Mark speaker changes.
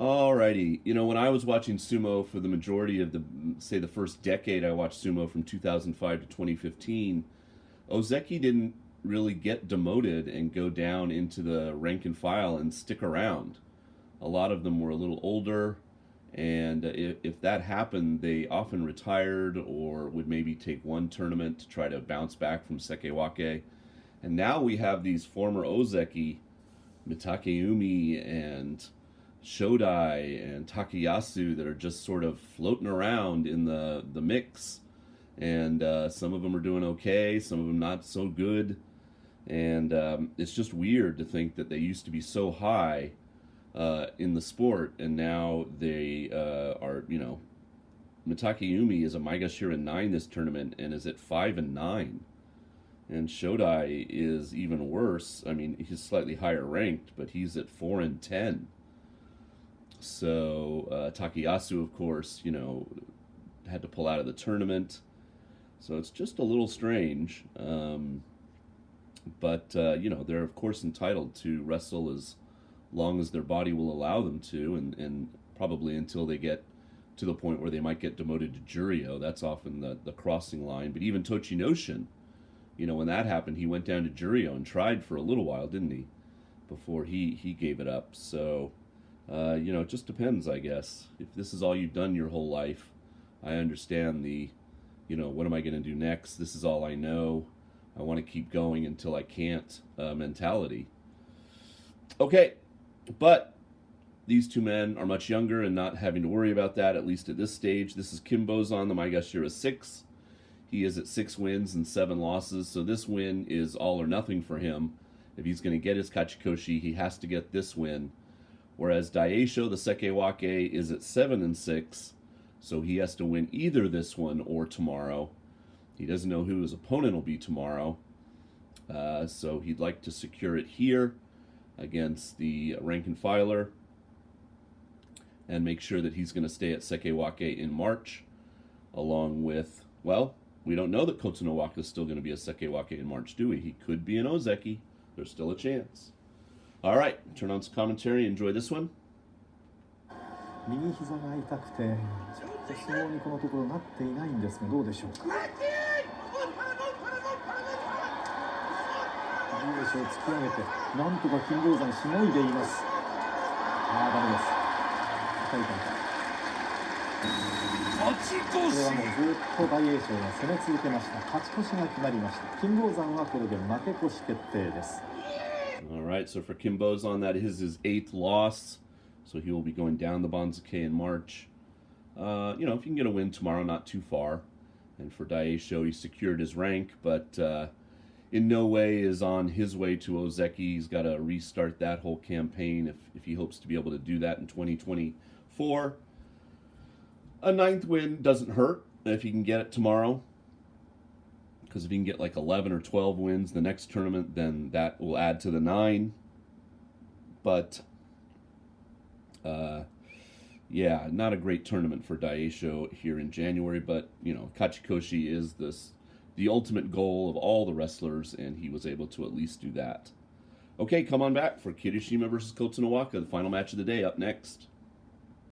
Speaker 1: Alrighty. You know, when I was watching sumo for the majority of the first decade, I watched sumo from 2005 to 2015. Ozeki didn't really get demoted and go down into the rank and file and stick around. A lot of them were a little older, and if that happened, they often retired or would maybe take one tournament to try to bounce back from Sekiwake. And now we have these former Ozeki, Mitakeumi and Shodai and Takayasu, that are just sort of floating around in the mix. And some of them are doing okay, some of them not so good. And it's just weird to think that they used to be so high in the sport, and now they are, Mitakeumi is a Maegashira 9 this tournament and is at 5-9. And Shodai is even worse. I mean, he's slightly higher ranked, but he's at 4-10. So Takayasu, of course, had to pull out of the tournament. So it's just a little strange. But they're, of course, entitled to wrestle as long as their body will allow them to, and probably until they get to the point where they might get demoted to Juryo. That's often the crossing line. But even Tochinoshin, when that happened, he went down to Juryo and tried for a little while, didn't he? Before he gave it up. So, it just depends, I guess. If this is all you've done your whole life, I understand what am I going to do next? This is all I know. I want to keep going until I can't mentality. Okay, but these two men are much younger and not having to worry about that, at least at this stage. This is Kinbozan, the Maegashira 6. He is at 6 wins and 7 losses, so this win is all or nothing for him. If he's going to get his Kachikoshi, he has to get this win. Whereas Daieisho, the Sekiwake, is at 7-6, so he has to win either this one or tomorrow. He doesn't know who his opponent will be tomorrow, so he'd like to secure it here against the rank and filer and make sure that he's going to stay at Sekiwake in March, along with, well, we don't know that Kotsunowaka is still going to be a Sekiwake in March, do we? He could be an Ozeki. There's still a chance. All right, turn on some commentary. Enjoy this one.
Speaker 2: 右膝が痛くて、相撲にこのところなっていないんですが、どうでしょうか。右足を突き上げて、なんとか金峰山しのいでいます。ダメです。痛い痛い。これはもうずっと大栄翔が攻め続けました。勝ち越しが決まりました。金峰山はこれで負け越し決定です。
Speaker 1: All right, so for Kinbozan, that is his 8th loss. So he will be going down the Banzuke in March. If you can get a win tomorrow, not too far. And for Daieisho, he secured his rank, but in no way is on his way to Ozeki. He's got to restart that whole campaign if he hopes to be able to do that in 2024. A 9th win doesn't hurt if he can get it tomorrow. Because if he can get like 11 or 12 wins the next tournament, then that will add to the 9. But, yeah, not a great tournament for Daieisho here in January. But, Kachikoshi is the ultimate goal of all the wrestlers, and he was able to at least do that. Okay, come on back for Kirishima versus Kotsunowaka, the final match of the day, up next.